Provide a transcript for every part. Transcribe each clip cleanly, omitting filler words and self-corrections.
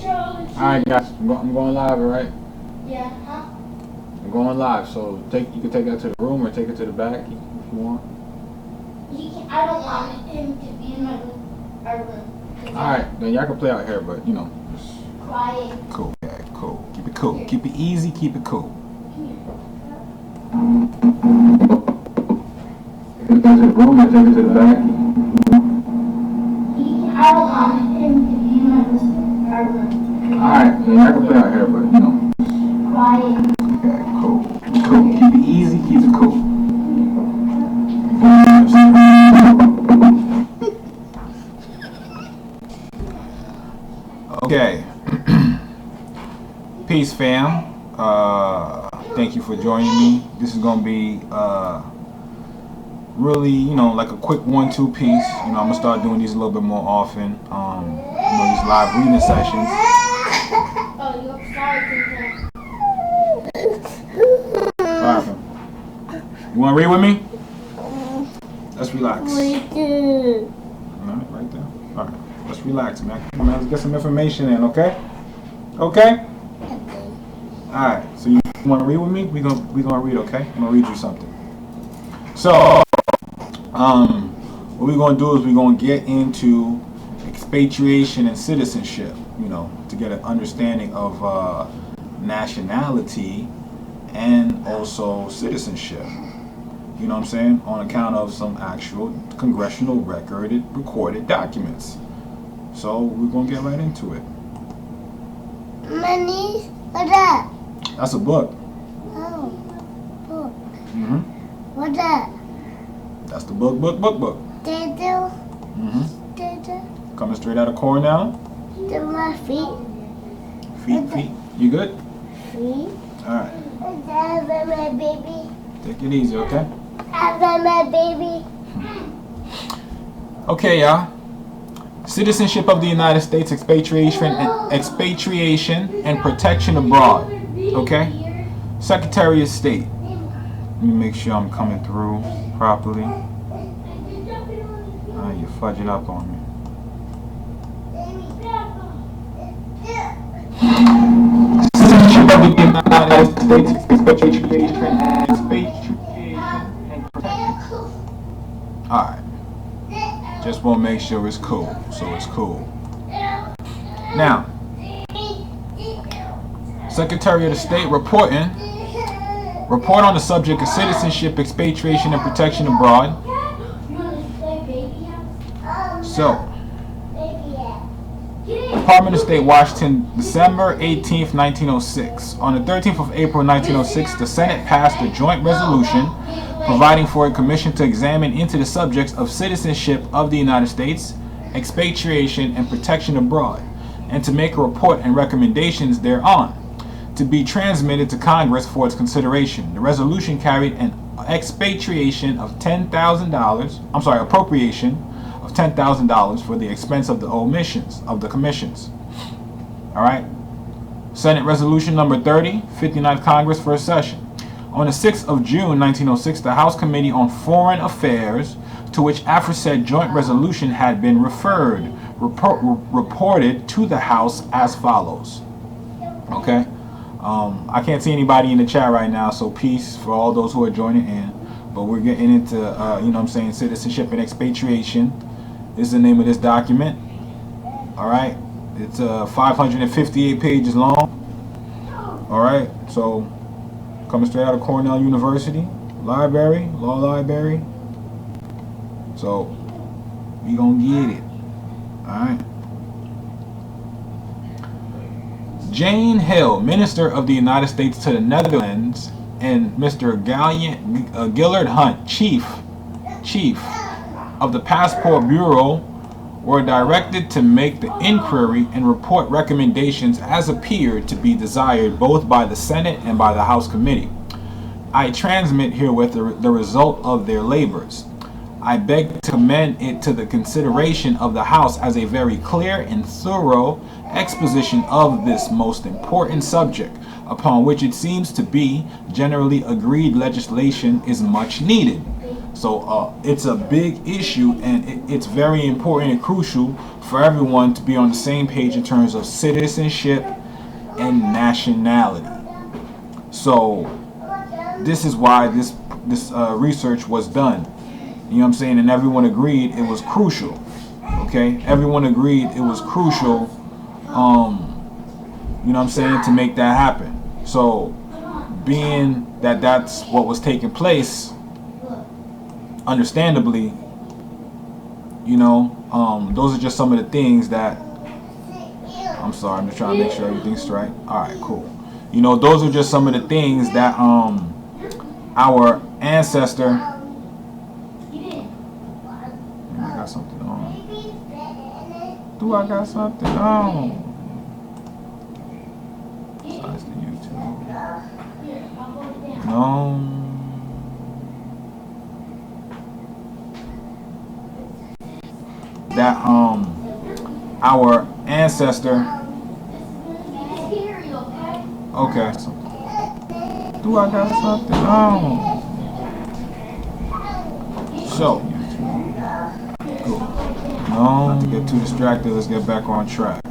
Alright guys, I'm going live, alright? Yeah, huh? I'm going live, so you can take that to the room or take it to the back if you want. I don't want him to be in our room. Alright, then y'all can play out here, but you know. Just Quiet. cool, yeah, cool. Keep it cool. Keep it easy, keep it cool. Take it to the room or take it to the back? I don't want him to be in our room. Alright, then y'all can play out here, but you know. Quiet. Okay, cool. Cool. Keep it easy, keep it cool. Okay. Peace, fam. Thank you for joining me. This is gonna be really, you know, like a quick 1-2 piece. You know, I'm gonna start doing these a little bit more often. You know, these live reading sessions. Oh, you're sorry. What happened? You wanna read with me? Let's relax. Alright, right there. Alright, let's relax, man. Come on, let's get some information in, okay? Okay? Alright, so you wanna read with me? We gonna read, okay? I'm gonna read you something. So, what we're gonna do is we're gonna get into expatriation and citizenship, you know, to get an understanding of nationality and also citizenship. You know what I'm saying? On account of some actual congressional recorded documents. So we're gonna get right into it. Money? What's that? That's a book. Oh, book. What's that? That's the book. Dado? Coming straight out of Cornell. To my feet. Feet. You good? Feet. Alright. Have my baby. Take it easy, okay? Have my baby. Okay, y'all. Citizenship of the United States, expatriation and protection abroad. Okay? Secretary of State. Let me make sure I'm coming through properly. You're fudging up on me. Citizenship of the United States, expatriation and protection. Alright. Just want to make sure it's cool. So it's cool. Now, Secretary of the State report on the subject of citizenship, expatriation, and protection abroad. So, Department of State, Washington, December 18th, 1906. On the 13th of April, 1906, the Senate passed a joint resolution providing for a commission to examine into the subjects of citizenship of the United States, expatriation, and protection abroad, and to make a report and recommendations thereon, to be transmitted to Congress for its consideration. The resolution carried an appropriation of $10,000 for the expense of the omissions of the commissions. All right. Senate Resolution number 30, 59th Congress, first session. On the 6th of June, 1906, the House Committee on Foreign Affairs, to which aforesaid joint resolution had been reported to the House as follows. Okay. I can't see anybody in the chat right now, so peace for all those who are joining in. But we're getting into, you know what I'm saying, citizenship and expatriation. This is the name of this document. All right. It's 558 pages long. All right. So, coming straight out of Cornell University, law library. So, we gonna get it. All right. Jane Hill, Minister of the United States to the Netherlands, and Mr. Gillard Hunt, Chief of the Passport Bureau, were directed to make the inquiry and report recommendations as appeared to be desired both by the Senate and by the House Committee. I transmit herewith the result of their labors. I beg to commend it to the consideration of the House as a very clear and thorough exposition of this most important subject, upon which it seems to be generally agreed legislation is much needed. So it's a big issue, and it's very important and crucial for everyone to be on the same page in terms of citizenship and nationality. So this is why this research was done. You know what I'm saying? And everyone agreed it was crucial. Okay, everyone agreed it was crucial. You know what I'm saying, to make that happen. So, being that that's what was taking place, understandably, you know, those are just some of the things that. I'm sorry, I'm just trying to make sure everything's straight. All right, cool. You know, those are just some of the things that our ancestor. I got something on. Do I got something on? Besides the YouTube. No. That our ancestor. Okay. Do I got something on? So. Cool. No, to get too distracted, let's get back on track.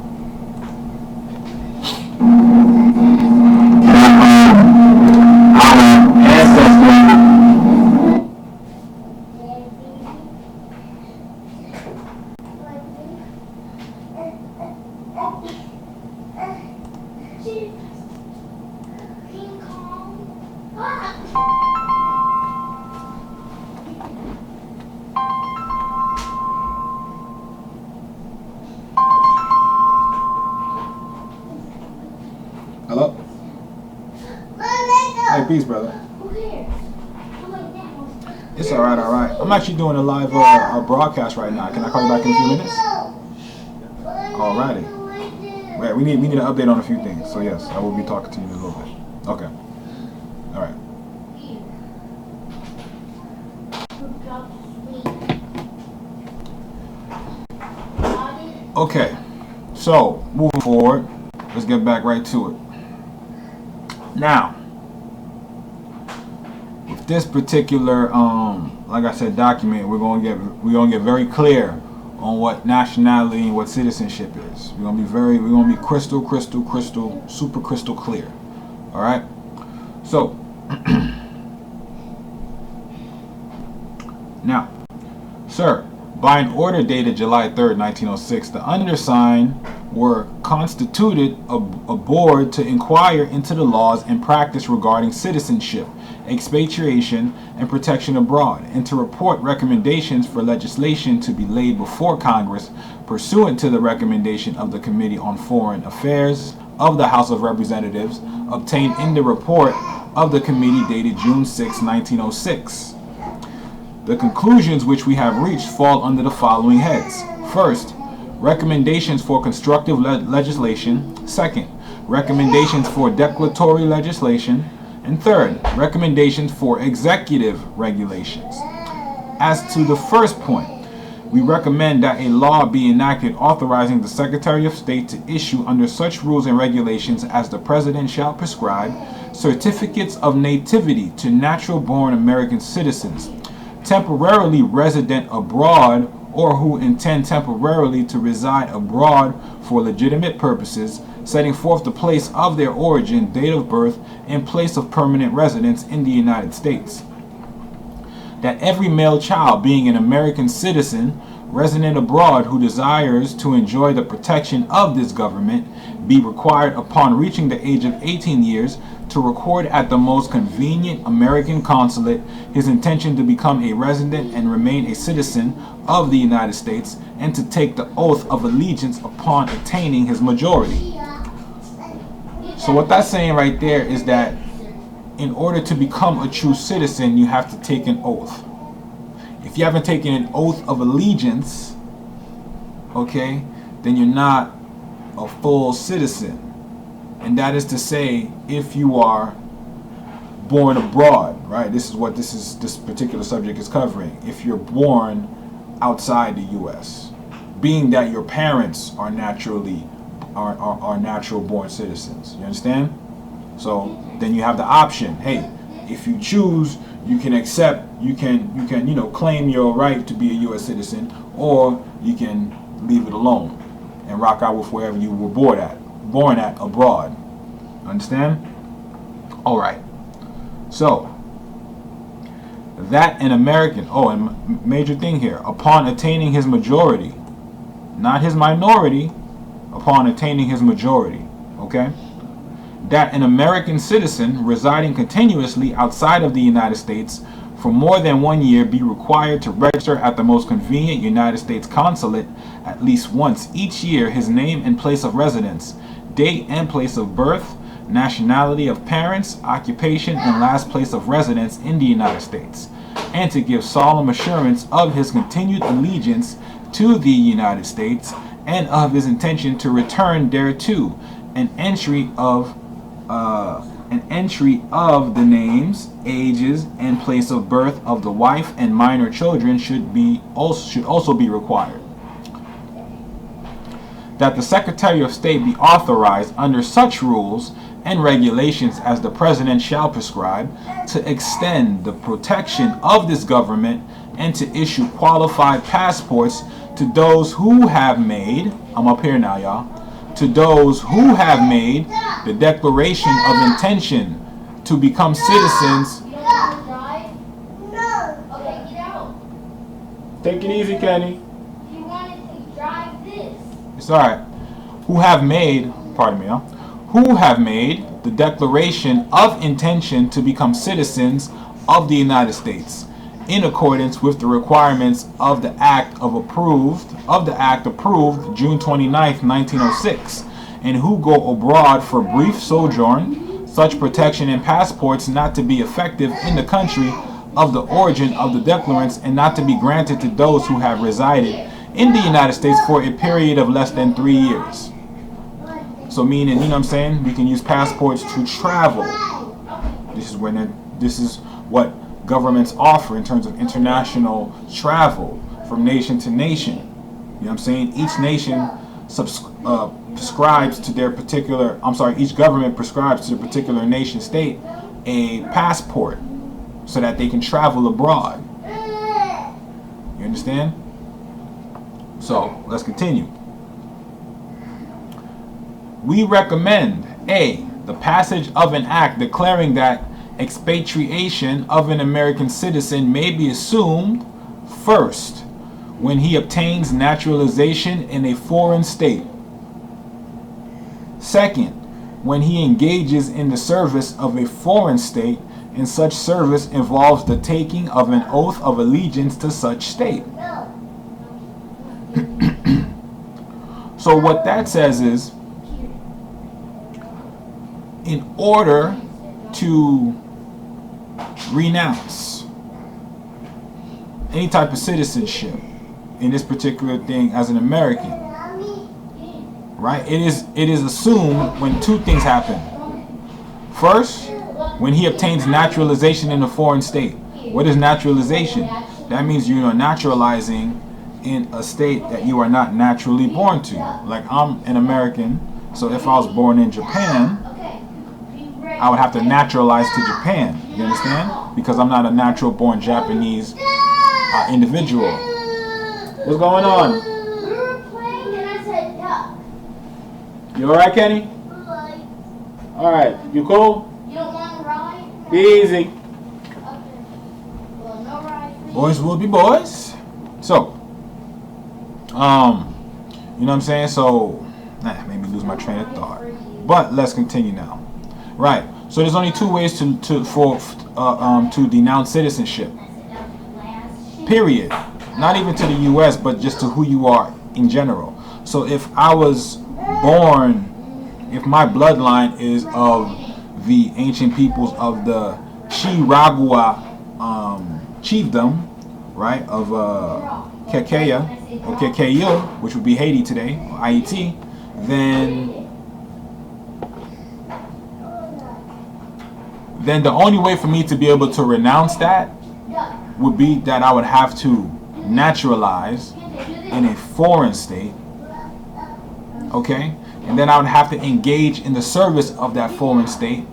Hello? Hey, peace, brother. It's alright, alright. I'm actually doing a live broadcast right now. Can I call you back in a few minutes? Alrighty. Wait, we need an update on a few things. So yes, I will be talking to you in a little bit. Okay. Alright. Okay. So, moving forward, let's get back right to it. Now, with this particular, like I said, document, we're gonna get very clear on what nationality and what citizenship is. We're gonna be crystal, super crystal clear. All right. So, now, sir, by an order dated July 3rd, 1906, the undersigned were constituted a board to inquire into the laws and practice regarding citizenship, expatriation, and protection abroad, and to report recommendations for legislation to be laid before Congress pursuant to the recommendation of the Committee on Foreign Affairs of the House of Representatives obtained in the report of the committee dated June 6, 1906. The conclusions which we have reached fall under the following heads. First, recommendations for constructive legislation. Second, recommendations for declaratory legislation. And third, recommendations for executive regulations. As to the first point, we recommend that a law be enacted authorizing the Secretary of State to issue under such rules and regulations as the President shall prescribe certificates of nativity to natural-born American citizens temporarily resident abroad or who intend temporarily to reside abroad for legitimate purposes, setting forth the place of their origin, date of birth, and place of permanent residence in the United States. That every male child being an American citizen resident abroad who desires to enjoy the protection of this government be required upon reaching the age of 18 years to record at the most convenient American consulate his intention to become a resident and remain a citizen of the United States, and to take the oath of allegiance upon attaining his majority. So what that's saying right there is that in order to become a true citizen, you have to take an oath. If you haven't taken an oath of allegiance, okay, then you're not a full citizen. And that is to say, if you are born abroad, right? This is what this particular subject is covering. If you're born outside the U.S., being that your parents are natural born citizens. You understand? So then you have the option. Hey, if you choose, you can accept, you can you know, claim your right to be a U.S. citizen, or you can leave it alone and rock out with wherever you were born at abroad. Understand? All right. So that an American, and major thing here, upon attaining his majority, not his minority, upon attaining his majority, okay? That an American citizen residing continuously outside of the United States for more than 1 year be required to register at the most convenient United States consulate at least once each year his name and place of residence, date and place of birth, nationality of parents, occupation, and last place of residence in the United States, and to give solemn assurance of his continued allegiance to the United States and of his intention to return thereto. An entry of the names, ages, and place of birth of the wife and minor children should also be required. That the Secretary of State be authorized under such rules and regulations as the President shall prescribe to extend the protection of this government and to issue qualified passports to those who have made, I'm up here now, y'all, to those who have made the declaration of intention to become citizens. You don't want to drive? No. Okay, get out. Take it easy, Kenny. You wanted to drive this. It's alright. Who have made, pardon me, who have made the declaration of intention to become citizens of the United States in accordance with the requirements of the Act approved June 29th, 1906, and who go abroad for brief sojourn, such protection and passports not to be effective in the country of the origin of the declarants and not to be granted to those who have resided in the United States for a period of less than 3 years. So meaning, you know what I'm saying, we can use passports to travel. This is what governments offer in terms of international travel from nation to nation. You know what I'm saying? Each nation prescribes to their particular, each government prescribes to the particular nation state a passport so that they can travel abroad. You understand? So let's continue. We recommend A, the passage of an act declaring that expatriation of an American citizen may be assumed first when he obtains naturalization in a foreign state. Second, when he engages in the service of a foreign state and such service involves the taking of an oath of allegiance to such state. So what that says is, in order to renounce any type of citizenship in this particular thing as an American, right? It is assumed when two things happen. First, when he obtains naturalization in a foreign state. What is naturalization? That means you are naturalizing in a state that you are not naturally born to. Like, I'm an American, so if I was born in Japan, I would have to naturalize to Japan. You understand? Because I'm not a natural born Japanese individual. What's going on? We were playing and I said duck. You alright, Kenny? Alright, you cool? You don't want to ride? Be easy. Okay. Well, no ride for you. Boys will be boys. So, you know what I'm saying? So, made me lose my train of thought. But let's continue now. Right. So there's only two ways to denounce citizenship. Period. Not even to the U.S., but just to who you are in general. So if I was born, if my bloodline is of the ancient peoples of the Chiragua chiefdom, right, of Kekeya or Kekeyo, which would be Haiti today, or IET, then the only way for me to be able to renounce that would be that I would have to naturalize in a foreign state, okay? And then I would have to engage in the service of that foreign state.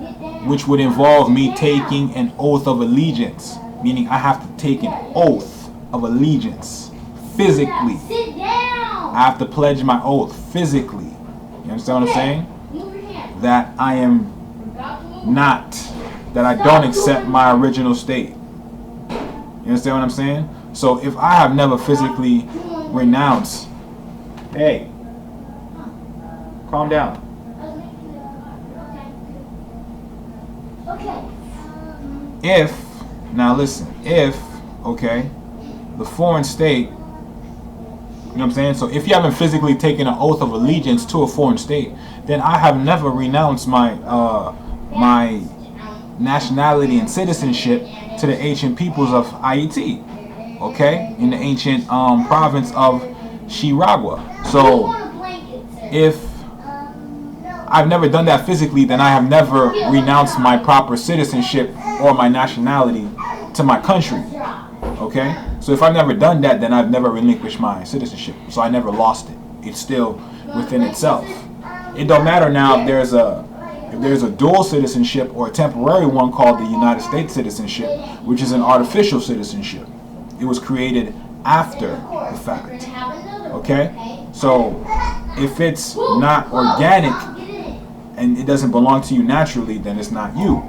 You which would involve me taking an oath of allegiance, meaning I have to take an oath of allegiance physically. Sit down. I have to pledge my oath physically. You understand what I'm saying? Move your hand. That I am not, that I don't accept my original state. You understand what I'm saying? So if I have never physically renounced, hey, calm down. Okay. If, now listen, if, okay, the foreign state, you know what I'm saying? So if you haven't physically taken an oath of allegiance to a foreign state, then I have never renounced my my nationality and citizenship to the ancient peoples of Haiti, okay, in the ancient province of Chiragua. So if I've never done that physically, then I have never renounced my proper citizenship or my nationality to my country, okay? So if I've never done that, then I've never relinquished my citizenship. So I never lost it. It's still within itself. It don't matter now if there's a dual citizenship or a temporary one called the United States citizenship, which is an artificial citizenship. It was created after the fact. Okay? So if it's not organic and it doesn't belong to you naturally, then it's not you.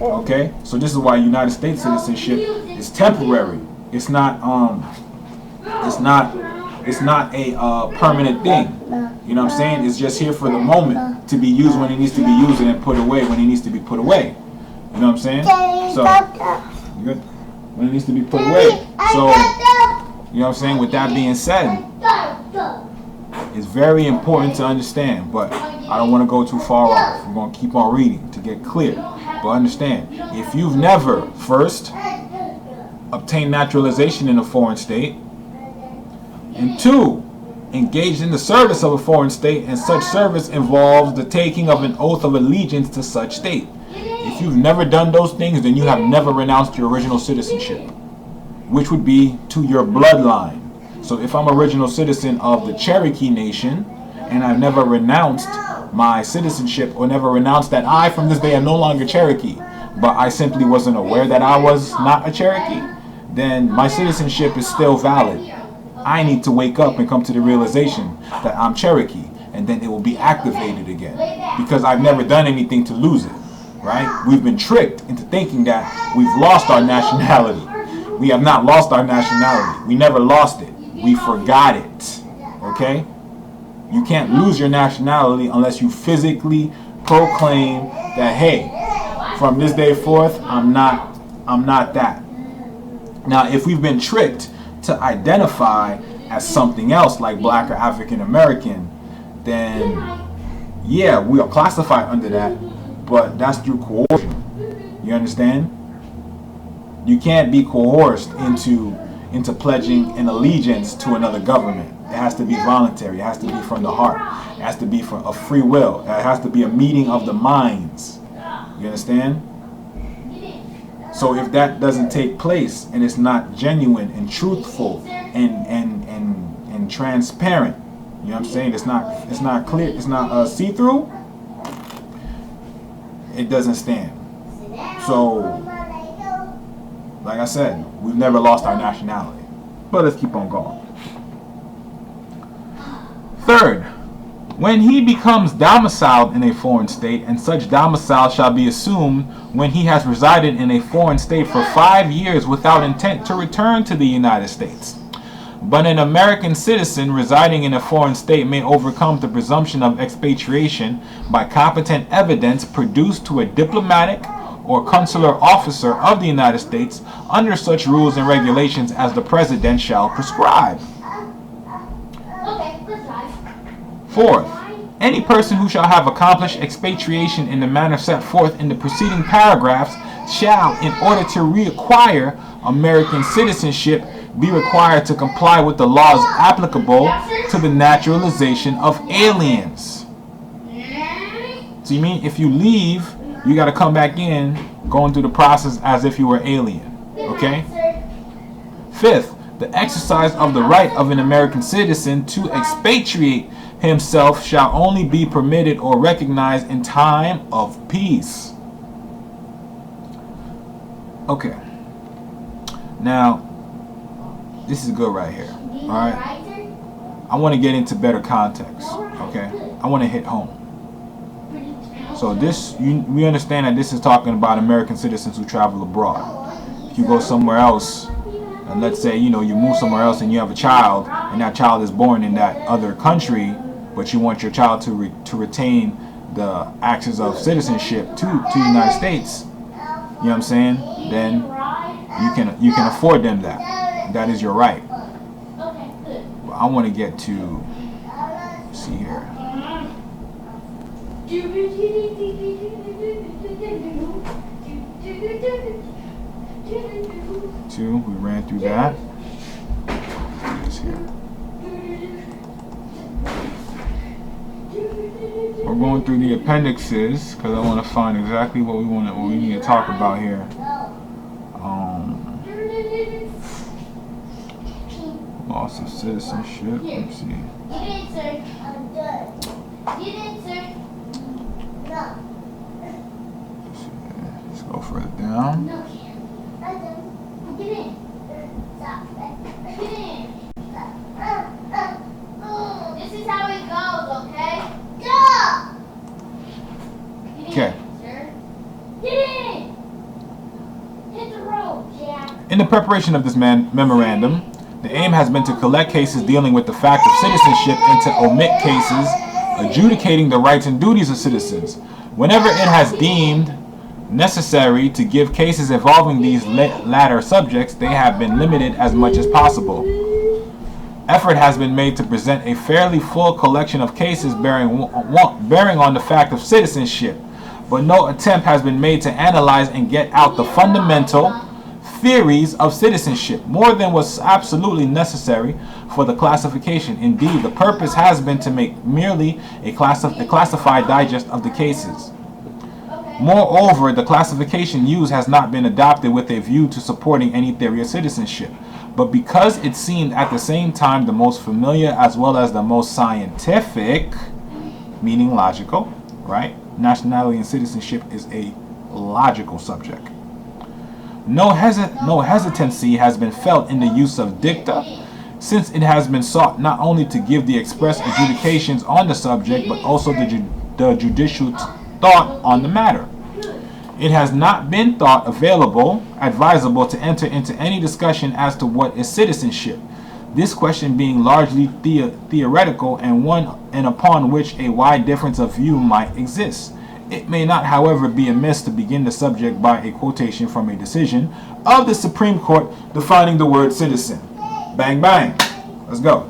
Okay? So this is why United States citizenship is temporary. It's not a permanent thing. You know what I'm saying? It's just here for the moment to be used when it needs to be used and put away when it needs to be put away. You know what I'm saying? So you good? When it needs to be put away. So you know what I'm saying? With that being said, it's very important to understand, but I don't want to go too far off. We're going to keep on reading to get clear. But understand, if you've never first obtained naturalization in a foreign state, and two, engaged in the service of a foreign state, and such service involves the taking of an oath of allegiance to such state. If you've never done those things, then you have never renounced your original citizenship, which would be to your bloodline. So if I'm original citizen of the Cherokee Nation, and I've never renounced my citizenship or never renounced that I from this day am no longer Cherokee, but I simply wasn't aware that I was not a Cherokee, then my citizenship is still valid. I need to wake up and come to the realization that I'm Cherokee, and then it will be activated again, because I've never done anything to lose it, right? We've been tricked into thinking that we've lost our nationality. We have not lost our nationality. We never lost it. We forgot it, okay? You can't lose your nationality unless you physically proclaim that, hey, from this day forth, I'm not that. Now, if we've been tricked to identify as something else like black or African American, then yeah, we are classified under that, but that's through coercion. You understand? You can't be coerced into pledging an allegiance to another government. It has to be voluntary. It has to be from the heart. It has to be from a free will. It has to be a meeting of the minds. You understand? So if that doesn't take place and it's not genuine and truthful and transparent, you know what I'm saying? It's not clear. It's not see-through. It doesn't stand. So, like I said, we've never lost our nationality. But let's keep on going. Third, when he becomes domiciled in a foreign state, and such domicile shall be assumed when he has resided in a foreign state for 5 years without intent to return to the United States. But an American citizen residing in a foreign state may overcome the presumption of expatriation by competent evidence produced to a diplomatic or consular officer of the United States under such rules and regulations as the President shall prescribe. Fourth, any person who shall have accomplished expatriation in the manner set forth in the preceding paragraphs shall, in order to reacquire American citizenship, be required to comply with the laws applicable to the naturalization of aliens. So you mean if you leave, you got to come back in, going through the process as if you were alien. Okay? Fifth, the exercise of the right of an American citizen to expatriate himself shall only be permitted or recognized in time of peace. Okay. Now, this is good right here. All right. I want to get into better context. Okay. I want to hit home. So this, we understand that this is talking about American citizens who travel abroad. If you go somewhere else, and let's say you move somewhere else and you have a child, and that child is born in that other country, but you want your child to retain the access of citizenship to the United States. You know what I'm saying? Then you can afford them that. That is your right. But I want to get to, see here. 2, we ran through that. This here. We're going through the appendixes because I want to find exactly what we need to talk about here. Loss of citizenship. Let's see. Let's go further down. This is how it goes, okay? Okay. Get in! Hit the road, Jack. In the preparation of this memorandum, the aim has been to collect cases dealing with the fact of citizenship and to omit cases adjudicating the rights and duties of citizens. Whenever it has deemed necessary to give cases involving these latter subjects, they have been limited as much as possible. Effort has been made to present a fairly full collection of cases bearing on the fact of citizenship, but no attempt has been made to analyze and get out the fundamental theories of citizenship, more than was absolutely necessary for the classification. Indeed, the purpose has been to make merely a classified digest of the cases. Moreover, the classification used has not been adopted with a view to supporting any theory of citizenship, but because it seemed at the same time the most familiar as well as the most scientific, meaning logical, right? Nationality and citizenship is a logical subject. No hesitancy has been felt in the use of dicta, since it has been sought not only to give the express adjudications on the subject, but also the judicial thought on the matter. It has not been thought advisable to enter into any discussion as to what is citizenship, this question being largely theoretical and one and upon which a wide difference of view might exist. It may not, however, be amiss to begin the subject by a quotation from a decision of the Supreme Court defining the word citizen. Bang, bang. Let's go.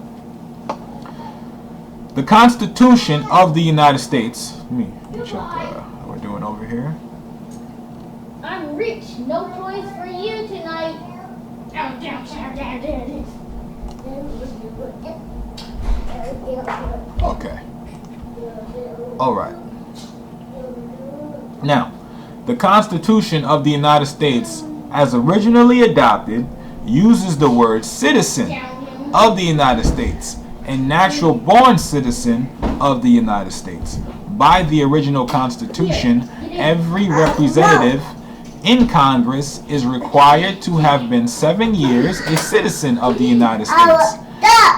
The Constitution of the United States. Let me check what we're doing over here. I'm rich. No toys for you tonight. Okay. All right. Now, the Constitution of the United States, as originally adopted, uses the word citizen of the United States and natural-born citizen of the United States. By the original Constitution, every representative in Congress is required to have been 7 years a citizen of the United States,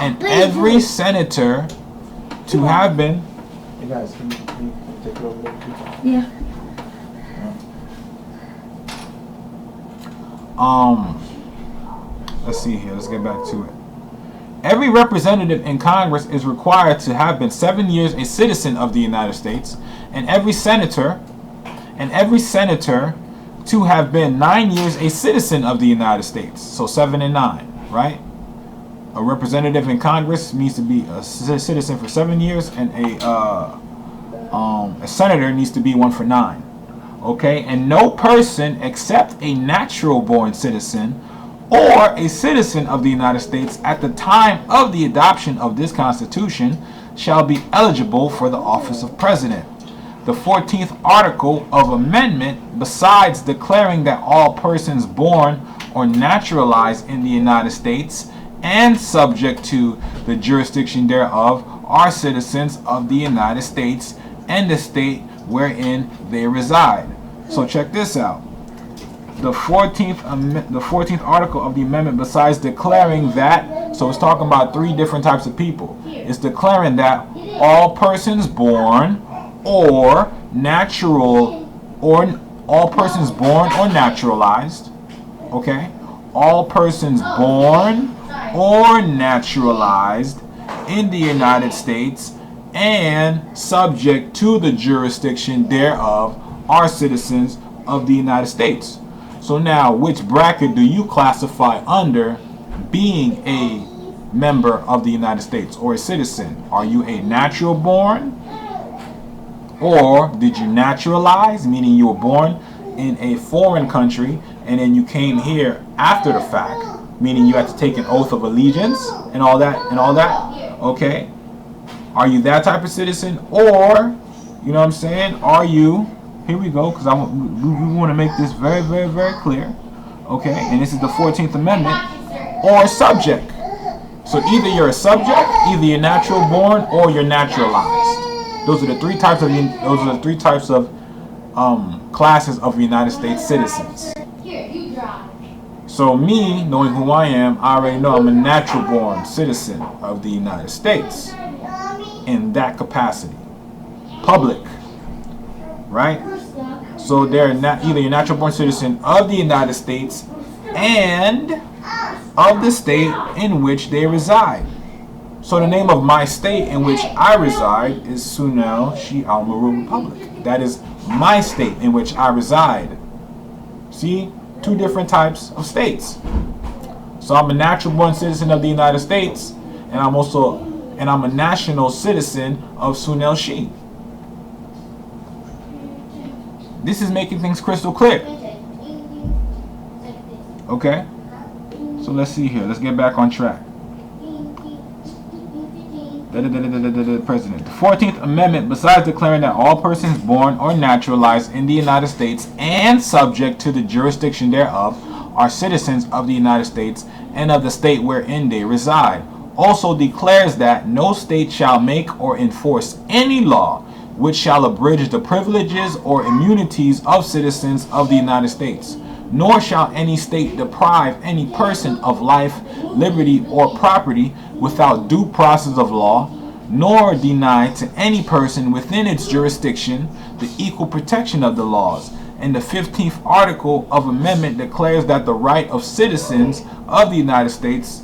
and every senator to have been. Hey guys, can you take it over there too? Yeah. Let's see here. Let's get back to it. Every representative in Congress is required to have been 7 years a citizen of the United States, and every senator to have been 9 years a citizen of the United States. So 7 and 9, right? A representative in Congress needs to be a citizen for 7 years, and a senator needs to be one for 9. Okay, and no person except a natural-born citizen or a citizen of the United States at the time of the adoption of this Constitution shall be eligible for the office of President. The 14th article of amendment, besides declaring that all persons born or naturalized in the United States and subject to the jurisdiction thereof are citizens of the United States and the state wherein they reside. So check this out. The 14th article of the amendment, besides declaring that, so it's talking about three different types of people. It's declaring that all persons born or natural, or all persons born or naturalized, okay? All persons born or naturalized in the United States and subject to the jurisdiction thereof are citizens of the United States. So now, which bracket do you classify under being a member of the United States or a citizen? Are you a natural born? Or did you naturalize, meaning you were born in a foreign country and then you came here after the fact, meaning you had to take an oath of allegiance and all that, okay? Are you that type of citizen? Or, you know what I'm saying, are you, here we go, because we want to make this very, very, very clear, okay? And this is the 14th Amendment, or subject. So either you're a subject, either you're natural born, or you're naturalized. Those are the three types of classes of United States citizens. So me, knowing who I am, I already know I'm a natural born citizen of the United States in that capacity. Public, right? So they're not either a natural born citizen of the United States and of the state in which they reside. So the name of my state in which I reside is Sunel Shi Almaru Republic. That is my state in which I reside. See? Two different types of states. So I'm a natural born citizen of the United States, and I'm a national citizen of Sunel Shi. This is making things crystal clear. Okay? So let's see here. Let's get back on track. The President. The 14th Amendment, besides declaring that all persons born or naturalized in the United States and subject to the jurisdiction thereof are citizens of the United States and of the state wherein they reside, also declares that no state shall make or enforce any law which shall abridge the privileges or immunities of citizens of the United States, nor shall any state deprive any person of life, liberty, or property without due process of law, nor deny to any person within its jurisdiction the equal protection of the laws. And the 15th article of amendment declares that the right of citizens of the United States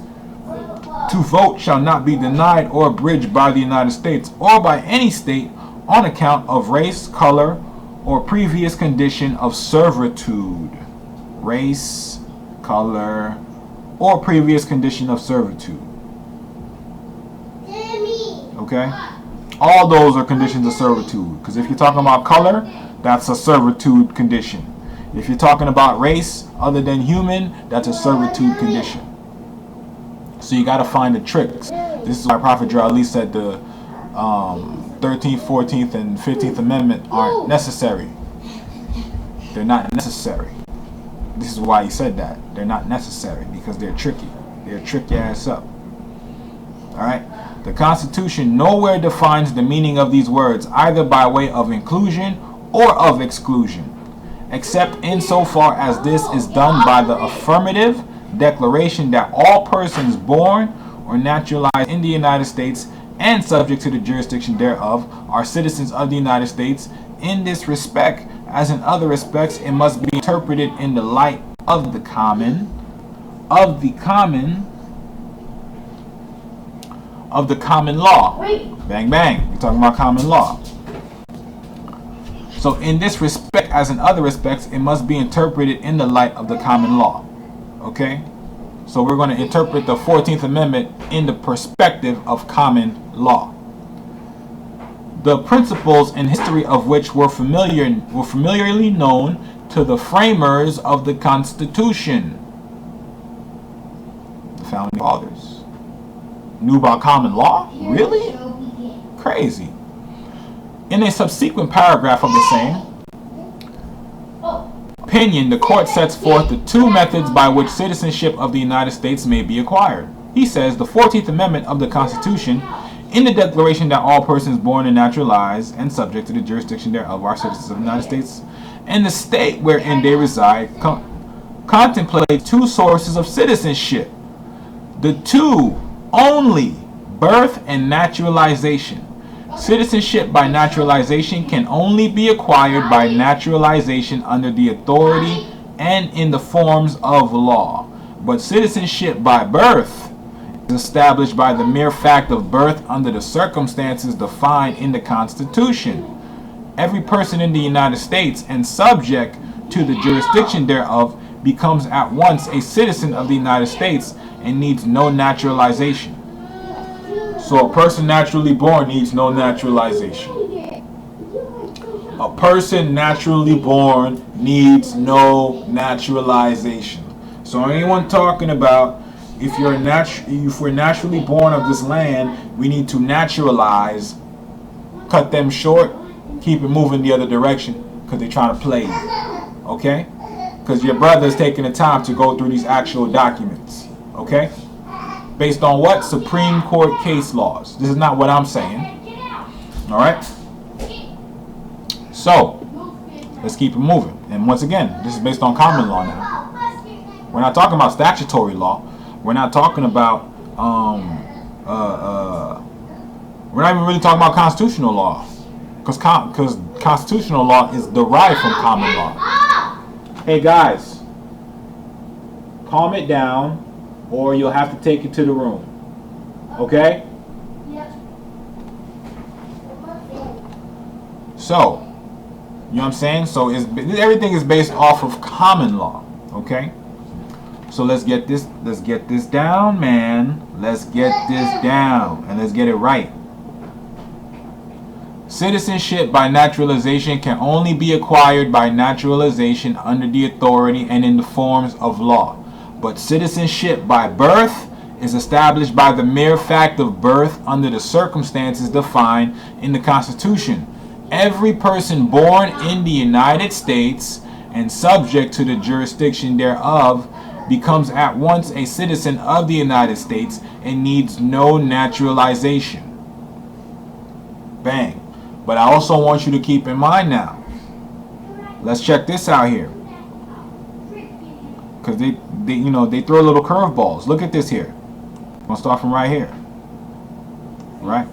to vote shall not be denied or abridged by the United States or by any state on account of race, color, or previous condition of servitude. Race, color, or previous condition of servitude. Okay? All those are conditions of servitude. Because if you're talking about color, that's a servitude condition. If you're talking about race other than human, that's a servitude condition. So you got to find the tricks. This is why Prophet Ali said the 13th, 14th, and 15th Amendment aren't necessary. They're not necessary. This is why he said that. They're not necessary because they're tricky. They'll trick your ass up. Alright? The Constitution nowhere defines the meaning of these words, either by way of inclusion or of exclusion, except insofar as this is done by the affirmative declaration that all persons born or naturalized in the United States and subject to the jurisdiction thereof are citizens of the United States. In this respect, as in other respects, it must be interpreted in the light of the common law. Bang bang, we're talking about common law. So in this respect, as in other respects, it must be interpreted in the light of the common law. Okay? So we're going to interpret the 14th Amendment in the perspective of common law. The principles and history of which were familiarly known to the framers of the Constitution. The founding fathers knew about common law? Really? Crazy. In a subsequent paragraph of the same opinion, the court sets forth the two methods by which citizenship of the United States may be acquired. He says the 14th Amendment of the Constitution, in the declaration that all persons born and naturalized and subject to the jurisdiction thereof are citizens of the United States and the state wherein they reside, contemplates two sources of citizenship. The two only: birth and naturalization. Citizenship by naturalization can only be acquired by naturalization under the authority and in the forms of law. But citizenship by birth is established by the mere fact of birth under the circumstances defined in the Constitution. Every person in the United States and subject to the jurisdiction thereof becomes at once a citizen of the United States and needs no naturalization. So a person naturally born needs no naturalization. A person naturally born needs no naturalization. So anyone talking about if we're naturally born of this land, we need to naturalize, cut them short, keep it moving the other direction because they're trying to play you. Okay? Because your brother is taking the time to go through these actual documents. Okay? Based on what? Supreme Court case laws. This is not what I'm saying. All right? So, let's keep it moving. And once again, this is based on common law now. We're not talking about statutory law. We're not talking about, we're not even really talking about constitutional law. Because constitutional law is derived from common law. Hey guys, calm it down, or you'll have to take it to the room. Okay? So, you know what I'm saying? So everything is based off of common law. Okay? So let's get this down, man. Let's get this down and let's get it right. Citizenship by naturalization can only be acquired by naturalization under the authority and in the forms of law. But citizenship by birth is established by the mere fact of birth under the circumstances defined in the Constitution. Every person born in the United States and subject to the jurisdiction thereof becomes at once a citizen of the United States and needs no naturalization. Bang. But I also want you to keep in mind now. Let's check this out here. Because they throw little curveballs. Look at this here. I'm going to start from right here. Right?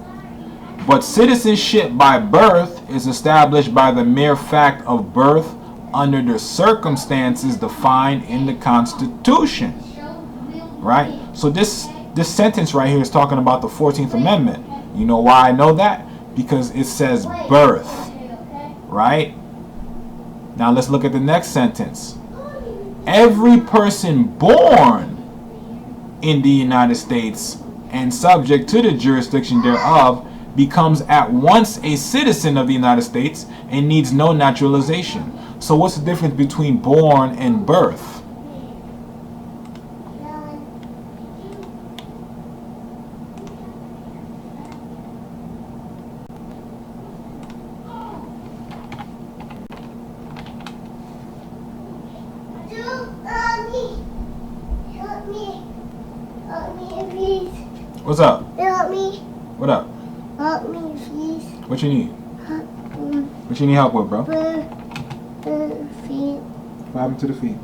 But citizenship by birth is established by the mere fact of birth under the circumstances defined in the Constitution. Right? So this sentence right here is talking about the 14th Amendment. You know why I know that? Because it says birth. Right? Now let's look at the next sentence. Every person born in the United States and subject to the jurisdiction thereof becomes at once a citizen of the United States and needs no naturalization. So what's the difference between born and birth? What's up? Help me. What up? Help me, please. What you need? What you need help with, bro? Feet. What happened to the feet?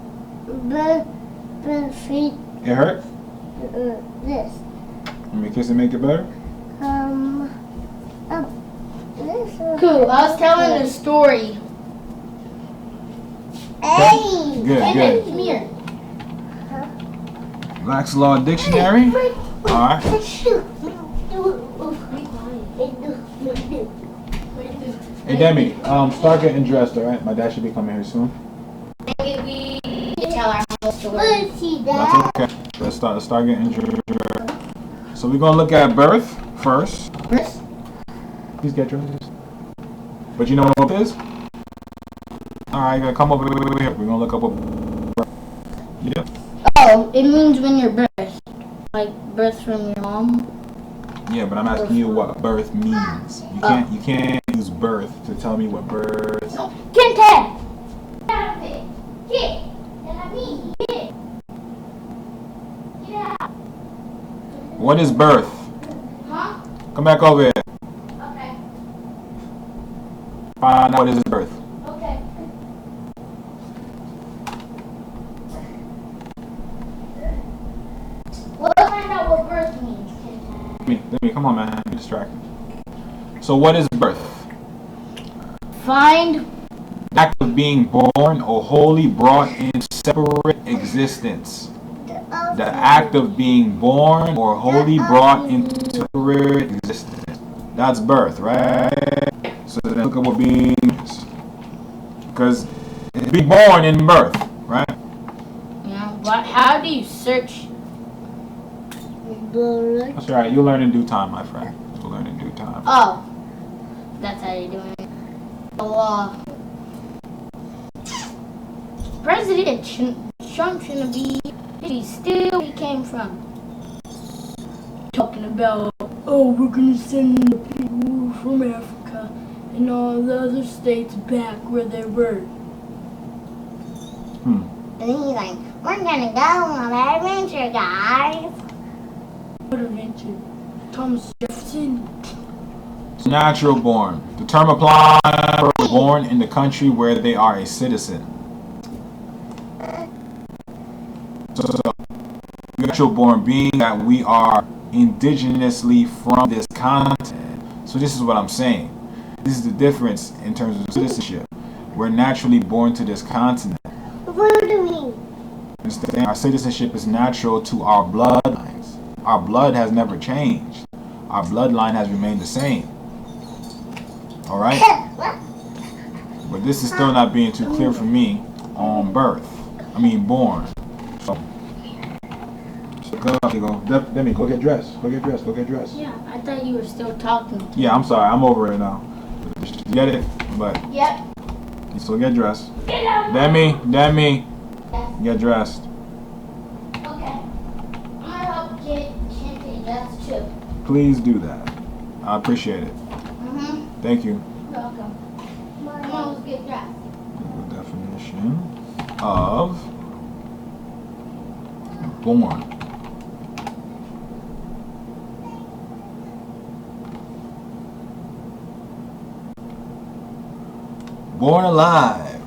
Feet. It hurt? This. Let me kiss and make it better? This. Cool. I was telling the story. Hey. Good. Come here. Black's Law Dictionary. Alright. Hey Demi, start getting dressed, alright? My dad should be coming here soon. We tell our whole story. That's okay. Let's start getting dressed. So we're gonna look at birth first. Please get dressed. But you know what it is? Alright, you gotta come over here. We're gonna look up what. Yep. Oh, it means when you're birthed. Like birth from your mom. Yeah, but I'm asking you what birth means. You can't use birth to tell me what birth. Kente. What is birth? Huh? Come back over here. Okay. Find out what is birth. Okay. Come on, man. I'm distracted. So what is birth? Find The act of being born or wholly brought into separate existence. The act of being born or wholly brought into separate existence. That's birth, right? So then look at what being is. Because it's being born in birth, right? Yeah, but how do you search? That's right. You'll learn in due time, my friend. You'll learn in due time. Oh, that's how you're doing it. So, President Trump shouldn't be. He's still where he came from. Talking about, oh, we're gonna send the people from Africa and all the other states back where they were. And then he's like, we're gonna go on an adventure, guys. What adventure? Thomas Jefferson. It's natural born. The term applies to those born in the country where they are a citizen. So natural born being that we are indigenously from this continent. So this is what I'm saying. This is the difference in terms of citizenship. We're naturally born to this continent. What do you mean? Understand? Our citizenship is natural to our bloodlines. Our blood has never changed. Our bloodline has remained the same. Alright? But this is still not being too clear for me on birth. Born. So go. Demi, go get dressed. Go get dressed. Yeah, I thought you were still talking. Yeah, I'm sorry. I'm over it now. Get it? But Yep. you still get dressed. Get out. Demi, Yes. get dressed. Okay. I'm gonna help Shanty. That's true. Please do that. I appreciate it. Thank you. You're welcome. Come on, let's get dressed. The definition of born. Born alive.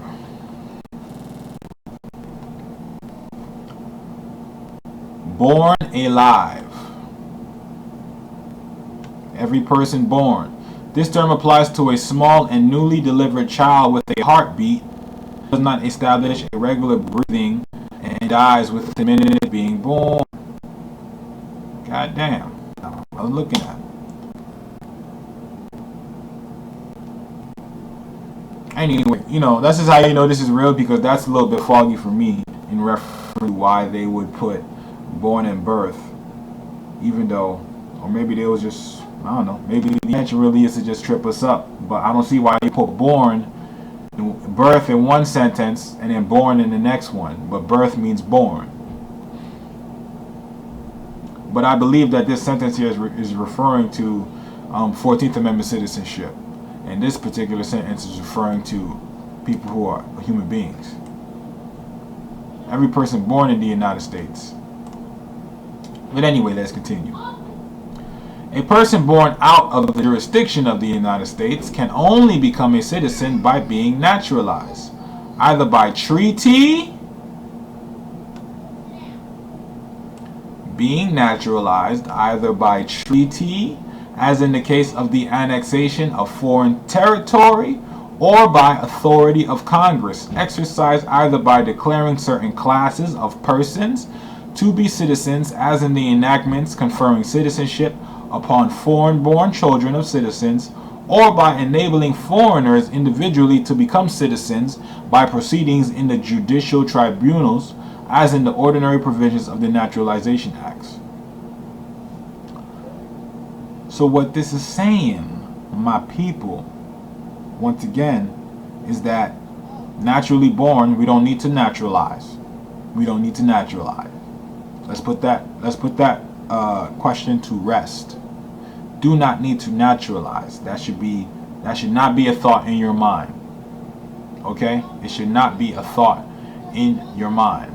Born alive. Every person born. This term applies to a small and newly delivered child with a heartbeat, does not establish a regular breathing, and dies within a minute of being born. God damn. I was looking at it. Anyway, this is how you know this is real, because that's a little bit foggy for me in reference to why they would put born and birth, even though, or maybe they was just, I don't know, maybe the intention really is to just trip us up, but I don't see why you put birth in one sentence and then born in the next one, but birth means born. But I believe that this sentence here is referring to 14th Amendment citizenship. And this particular sentence is referring to people who are human beings. Every person born in the United States. But anyway, let's continue. A person born out of the jurisdiction of the United States can only become a citizen by being naturalized, either by treaty, as in the case of the annexation of foreign territory, or by authority of Congress, exercised either by declaring certain classes of persons to be citizens, as in the enactments conferring citizenship upon foreign-born children of citizens, or by enabling foreigners individually to become citizens by proceedings in the judicial tribunals, as in the ordinary provisions of the Naturalization Acts. So what this is saying, my people, once again, is that naturally born, we don't need to naturalize. We don't need to naturalize. Let's put that question to rest. Do not need to naturalize. That should not be a thought in your mind. Okay? It should not be a thought in your mind.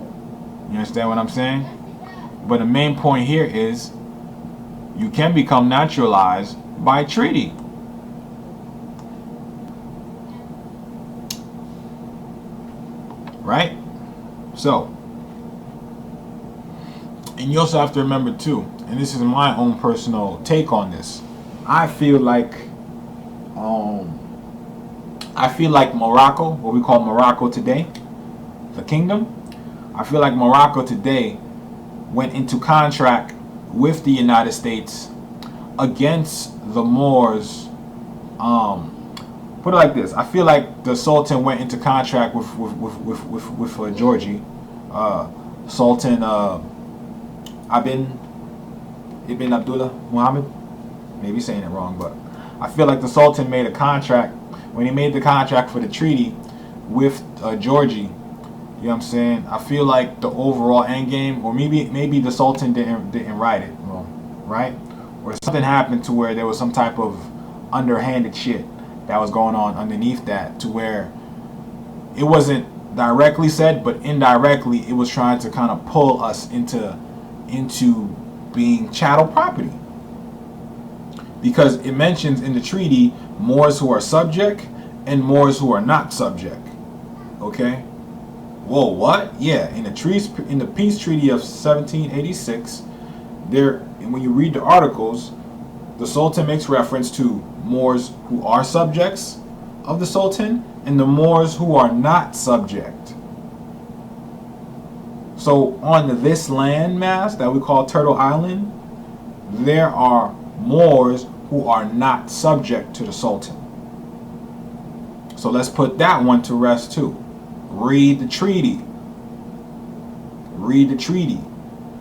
You understand what I'm saying? But the main point here is you can become naturalized by treaty. Right? So, And you also have to remember too, and this is my own personal take on this. I feel like Morocco, what we call Morocco today, the kingdom. I feel like Morocco today went into contract with the United States against the Moors. Put it like this: I feel like the Sultan went into contract with Georgie, Sultan Ibn Abdullah Muhammad. Maybe saying it wrong, but I feel like the Sultan made a contract when he made the contract for the treaty with Georgie. You know what I'm saying? I feel like the overall end game, or maybe the Sultan didn't write it, well, right? Or something happened to where there was some type of underhanded shit that was going on underneath that, to where it wasn't directly said, but indirectly it was trying to kind of pull us into being chattel property. Because it mentions in the treaty Moors who are subject and Moors who are not subject. Okay? Whoa, what? Yeah, in the peace treaty of 1786, there, when you read the articles, the Sultan makes reference to Moors who are subjects of the Sultan and the Moors who are not subject. So on this land mass that we call Turtle Island, there are Moors who are not subject to the Sultan. So let's put that one to rest too. Read the treaty. Read the treaty.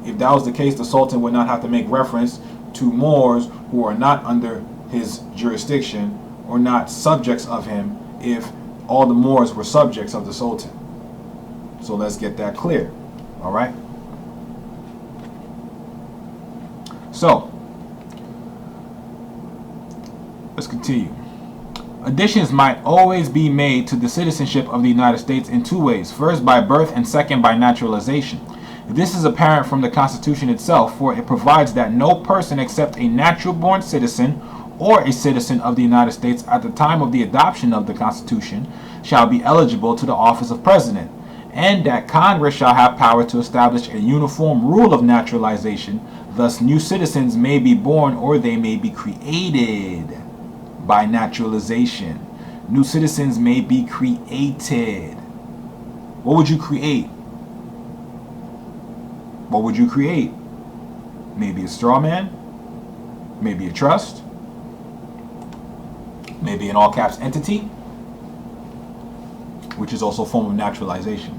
If that was the case, the Sultan would not have to make reference to Moors who are not under his jurisdiction or not subjects of him, if all the Moors were subjects of the Sultan. So let's get that clear. All right? So, let's continue. Additions might always be made to the citizenship of the United States in two ways. First, by birth, and second, by naturalization. This is apparent from the Constitution itself, for it provides that no person except a natural-born citizen or a citizen of the United States at the time of the adoption of the Constitution shall be eligible to the office of President, and that Congress shall have power to establish a uniform rule of naturalization. Thus, new citizens may be born or they may be created by naturalization. New citizens may be created. What would you create? What would you create? Maybe a straw man? Maybe a trust? Maybe an all caps entity? Which is also a form of naturalization.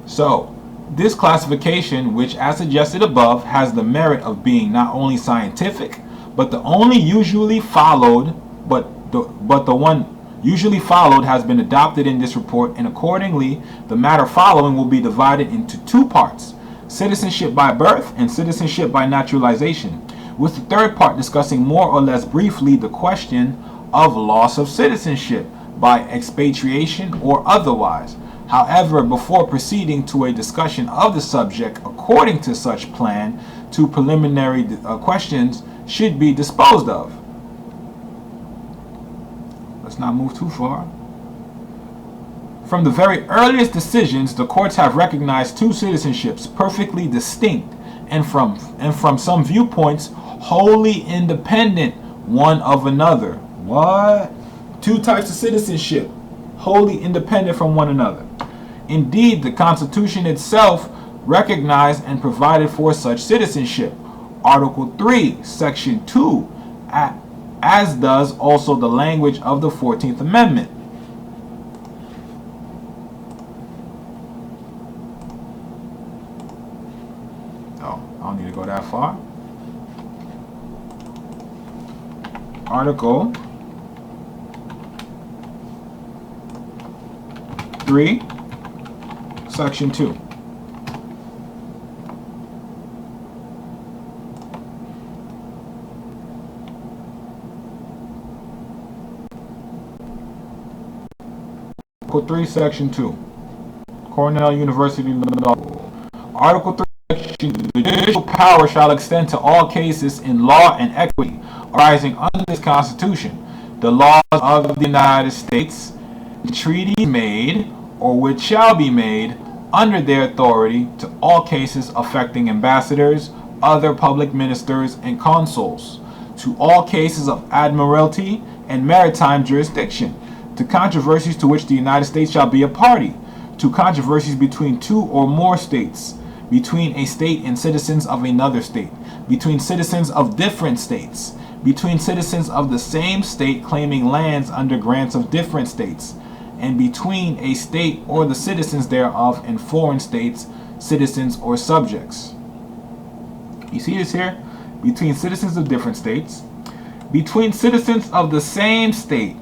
So, this classification, which as suggested above, has the merit of being not only scientific, but the only usually followed, but the one usually followed has been adopted in this report, and accordingly, the matter following will be divided into two parts: citizenship by birth and citizenship by naturalization, with the third part discussing more or less briefly the question of loss of citizenship by expatriation or otherwise. However, before proceeding to a discussion of the subject according to such plan, two preliminary questions should be disposed of. Let's not move too far. From the very earliest decisions, the courts have recognized two citizenships perfectly distinct and from some viewpoints wholly independent one of another. What? Two types of citizenship, wholly independent from one another. Indeed, the Constitution itself recognized and provided for such citizenship. Article 3, Section 2, as does also the language of the 14th Amendment. Oh, I don't need to go that far. Article 3, Section 2. Article 3, Section 2. Cornell University Law. Article 3, Section 2. The judicial power shall extend to all cases in law and equity arising under this Constitution, the laws of the United States, the treaties made or which shall be made under their authority to all cases affecting ambassadors, other public ministers, and consuls, to all cases of admiralty and maritime jurisdiction, to controversies to which the United States shall be a party, to controversies between two or more states, between a state and citizens of another state, between citizens of different states, between citizens of the same state claiming lands under grants of different states, and between a state or the citizens thereof and foreign states, citizens or subjects. You see this here? Between citizens of different states, between citizens of the same state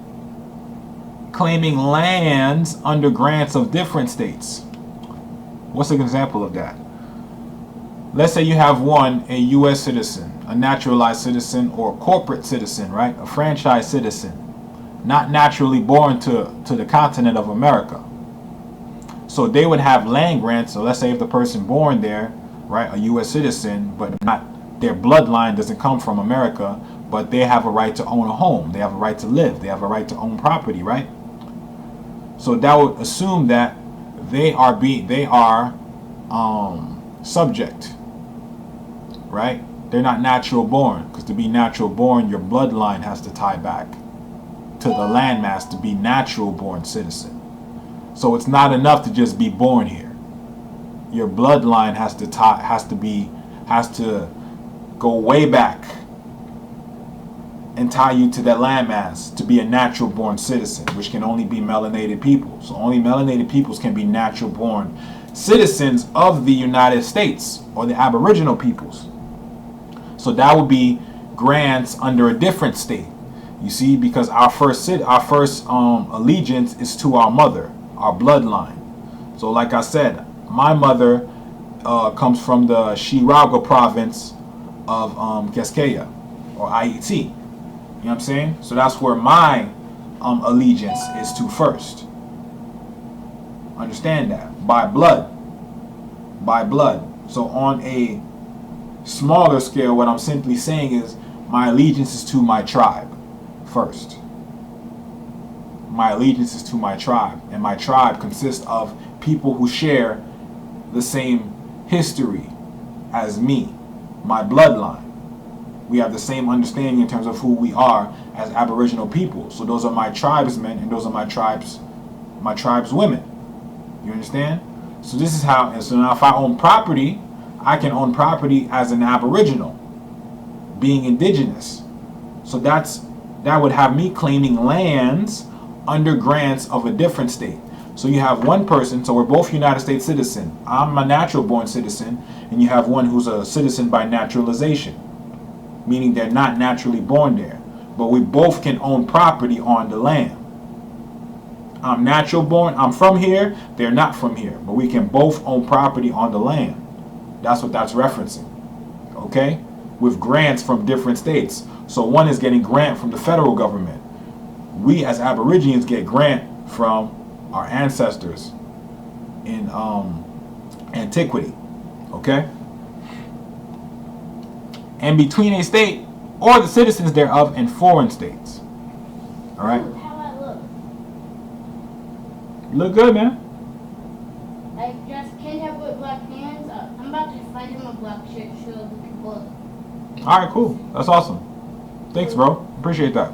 claiming lands under grants of different states. What's an example of that? Let's say you have one, a U.S. citizen, a naturalized citizen, or a corporate citizen, right? A franchise citizen, not naturally born to the continent of America. So they would have land grants. So let's say if the person born there, right, a U.S. citizen, but not their bloodline doesn't come from America, but they have a right to own a home. They have a right to live. They have a right to own property, right? So that would assume that they are subject, right? They're not natural born, because to be natural born, your bloodline has to tie back to the landmass to be natural born citizen. So it's not enough to just be born here. Your bloodline has to go way back and tie you to that landmass to be a natural born citizen, which can only be melanated people. So only melanated peoples can be natural born citizens of the United States, or the Aboriginal peoples. So that would be grants under a different state. You see, because our first allegiance is to our mother, our bloodline. So like I said, my mother comes from the Shiraga province of Quisqueya, or Haiti. You know what I'm saying? So that's where my allegiance is to first. Understand that? By blood. By blood. So on a smaller scale, what I'm simply saying is my allegiance is to my tribe first. My allegiance is to my tribe. And my tribe consists of people who share the same history as me, my bloodline. We have the same understanding in terms of who we are as Aboriginal people. So those are my tribesmen, and those are my tribes women. You understand? So this is how, and so now if I own property, I can own property as an Aboriginal, being indigenous. So that would have me claiming lands under grants of a different state. So you have one person, so we're both United States citizen. I'm a natural born citizen, and you have one who's a citizen by naturalization, meaning they're not naturally born there. But we both can own property on the land. I'm natural born, I'm from here, they're not from here. But we can both own property on the land. That's what that's referencing. Okay? With grants from different states. So one is getting grant from the federal government. We as Aborigines get grant from our ancestors in antiquity. Okay? And between a state or the citizens thereof and foreign states. All right? How I look? Look good, man. I just can't have with black hands. I'm about to find him a black shirt so the people. All right, cool. That's awesome. Thanks, bro. Appreciate that.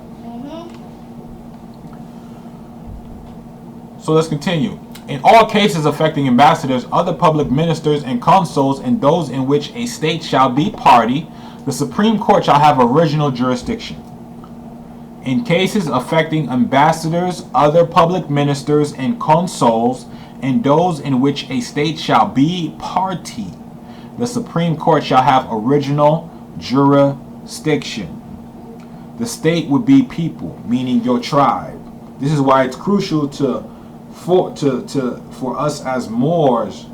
So let's continue. In all cases affecting ambassadors, other public ministers, and consuls, and those in which a state shall be party, the Supreme Court shall have original jurisdiction. In cases affecting ambassadors, other public ministers, and consuls, and those in which a state shall be party, the Supreme Court shall have original jurisdiction. The state would be people, meaning your tribe. This is why it's crucial for us as Moors,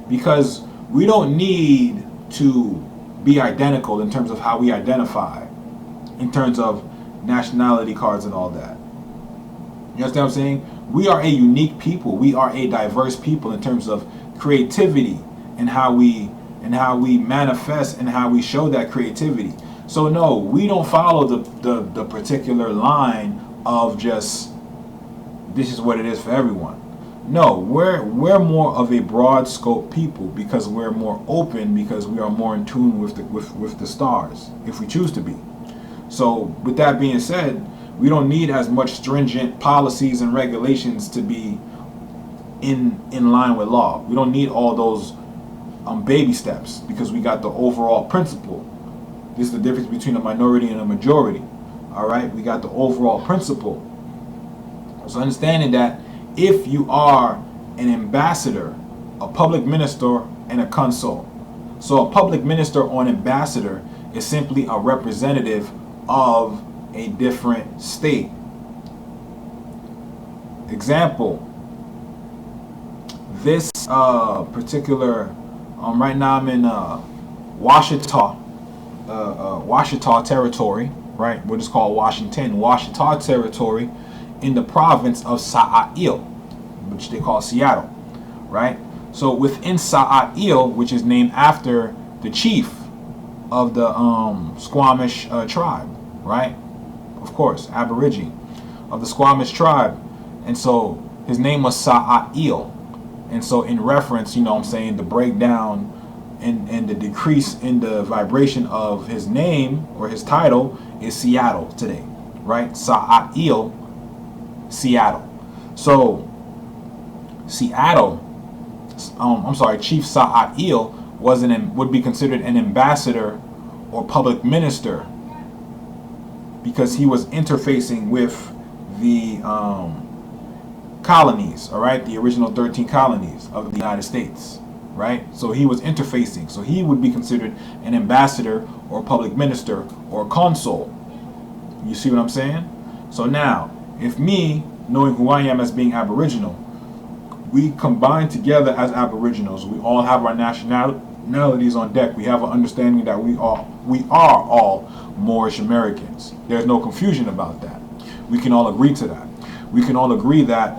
because we don't need to be identical in terms of how we identify, in terms of nationality cards and all that. You understand what I'm saying? We are a unique people. We are a diverse people in terms of creativity and how we manifest and how we show that creativity. So no, we don't follow the particular line of just this is what it is for everyone. No, we're more of a broad scope people because we're more open, because we are more in tune with the stars, if we choose to be. So with that being said, we don't need as much stringent policies and regulations to be in line with law. We don't need all those baby steps, because we got the overall principle. This is the difference between a minority and a majority. All right, we got the overall principle. So understanding that if you are an ambassador, a public minister, and a consul. So a public minister or an ambassador is simply a representative of a different state. Example, this particular, right now I'm in Washita territory, right? What is called Washita territory, in the province of Sa'il, which they call Seattle, right? So within Sa'il, which is named after the chief of the Squamish tribe, right? Of course, Aborigine of the Squamish tribe. And so his name was Sa'il. And so in reference, you know what I'm saying, the breakdown and the decrease in the vibration of his name or his title is Seattle today, right? Sa'il, Seattle. So Seattle, Chief Sa'il would be considered an ambassador or public minister, because he was interfacing with the colonies, all right, the original 13 colonies of the United States, right? So he was interfacing. So he would be considered an ambassador or public minister or consul. You see what I'm saying? So now, if me, knowing who I am as being Aboriginal, we combine together as Aboriginals, we all have our nationalities on deck. We have an understanding that we are all Moorish Americans. There's no confusion about that. We can all agree to that. We can all agree that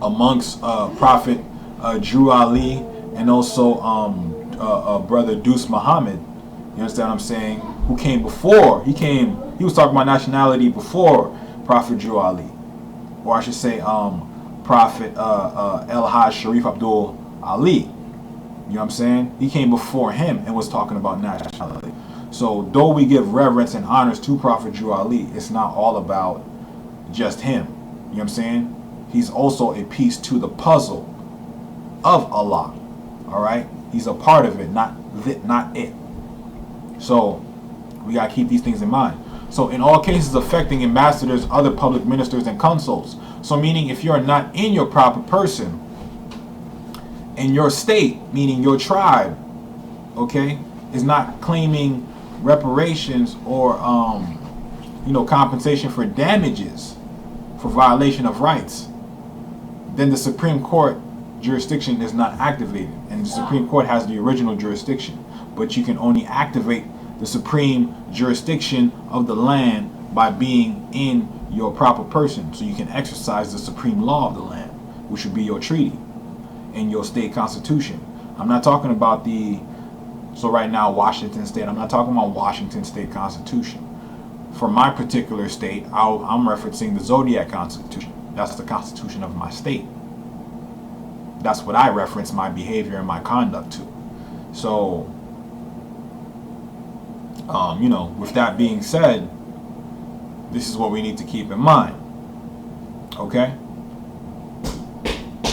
amongst Prophet Drew Ali and also Brother Deuce Muhammad, you understand what I'm saying, who came before, he was talking about nationality before Prophet Drew Ali, or I should say Prophet El Hajj Sharif Abdul Ali. You know what I'm saying? He came before him and was talking about nationality. So though we give reverence and honors to Prophet Drew Ali, it's not all about just him. You know what I'm saying? He's also a piece to the puzzle of Allah. All right? He's a part of it, not it. So we got to keep these things in mind. So in all cases affecting ambassadors, other public ministers, and consuls. So meaning if you're not in your proper person, in your state, meaning your tribe, okay, is not claiming reparations or compensation for damages for violation of rights, then the Supreme Court jurisdiction is not activated, and the Supreme Court has the original jurisdiction, but you can only activate the supreme jurisdiction of the land by being in your proper person, so you can exercise the supreme law of the land, which would be your treaty and your state constitution. I'm not talking about right now Washington State, I'm not talking about Washington State Constitution. For my particular state, I'm referencing the Zodiac Constitution. That's the constitution of my state. That's what I reference my behavior and my conduct to. So, with that being said, this is what we need to keep in mind. Okay?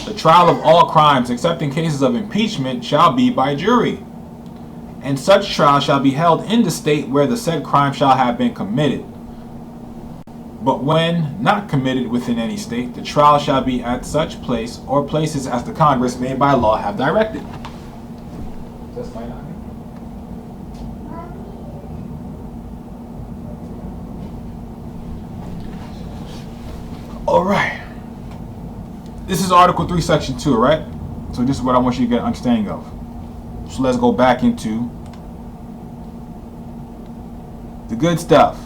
The trial of all crimes, except in cases of impeachment, shall be by jury. And such trial shall be held in the state where the said crime shall have been committed. But when not committed within any state, the trial shall be at such place or places as the Congress may by law have directed. All right. This is Article 3, Section 2, right? So this is what I want you to get an understanding of. So let's go back into the good stuff.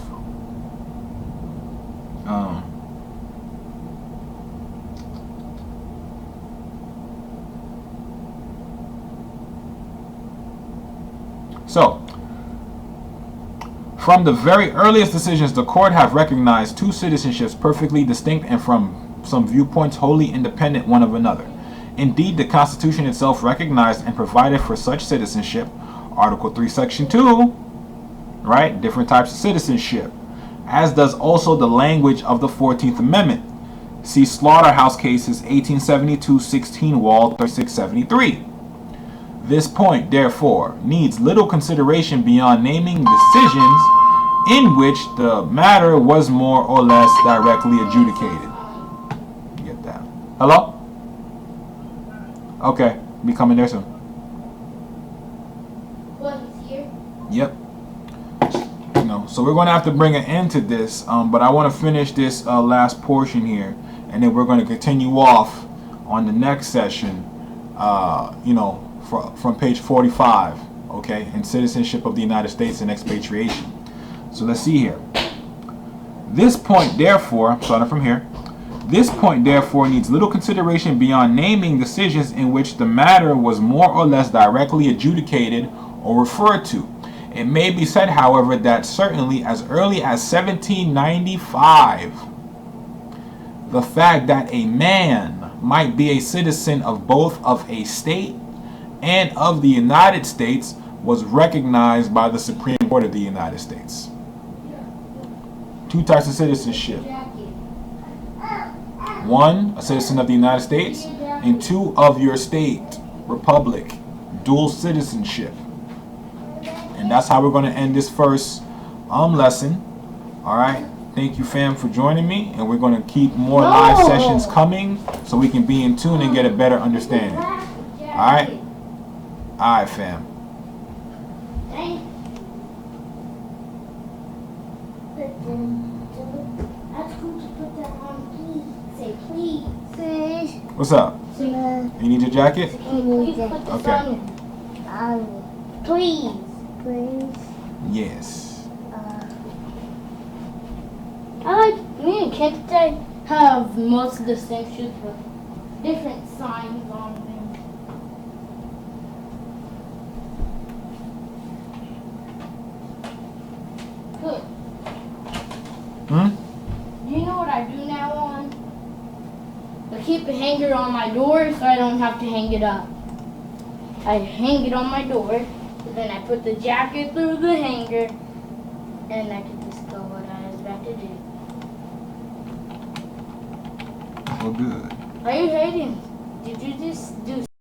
So, from the very earliest decisions, the court have recognized two citizenships perfectly distinct and from some viewpoints wholly independent one of another. Indeed, the Constitution itself recognized and provided for such citizenship. Article 3, Section 2, right? Different types of citizenship. As does also the language of the 14th Amendment. See Slaughterhouse Cases 1872, 16 Wall 3673. This point, therefore, needs little consideration beyond naming decisions in which the matter was more or less directly adjudicated. Get that. Hello? Okay, be coming there soon. What, he's here? Yep. So we're going to have to bring an end to this, but I want to finish this last portion here, and then we're going to continue off on the next session, from page 45, okay, in Citizenship of the United States and Expatriation. So let's see here. This point, therefore, starting from here, this point, therefore, needs little consideration beyond naming decisions in which the matter was more or less directly adjudicated or referred to. It may be said, however, that certainly as early as 1795, the fact that a man might be a citizen of both of a state and of the United States was recognized by the Supreme Court of the United States. Two types of citizenship. One, a citizen of the United States, and two, of your state, republic, dual citizenship. And that's how we're going to end this first lesson. All right. Thank you, fam, for joining me. And we're going to keep more live sessions coming so we can be in tune and get a better understanding. All right. All right, fam. Please. What's up? Please. You need your jacket? Please put this Okay. on. Please. Please. Yes. I like me and Kent today have most of the same shoes with different signs on them. Good. You know what I do now on? I keep a hanger on my door so I don't have to hang it up. I hang it on my door, and then I put the jacket through the hanger, and I can just go what I was about to do. Oh, good. Are you hating? Did you just do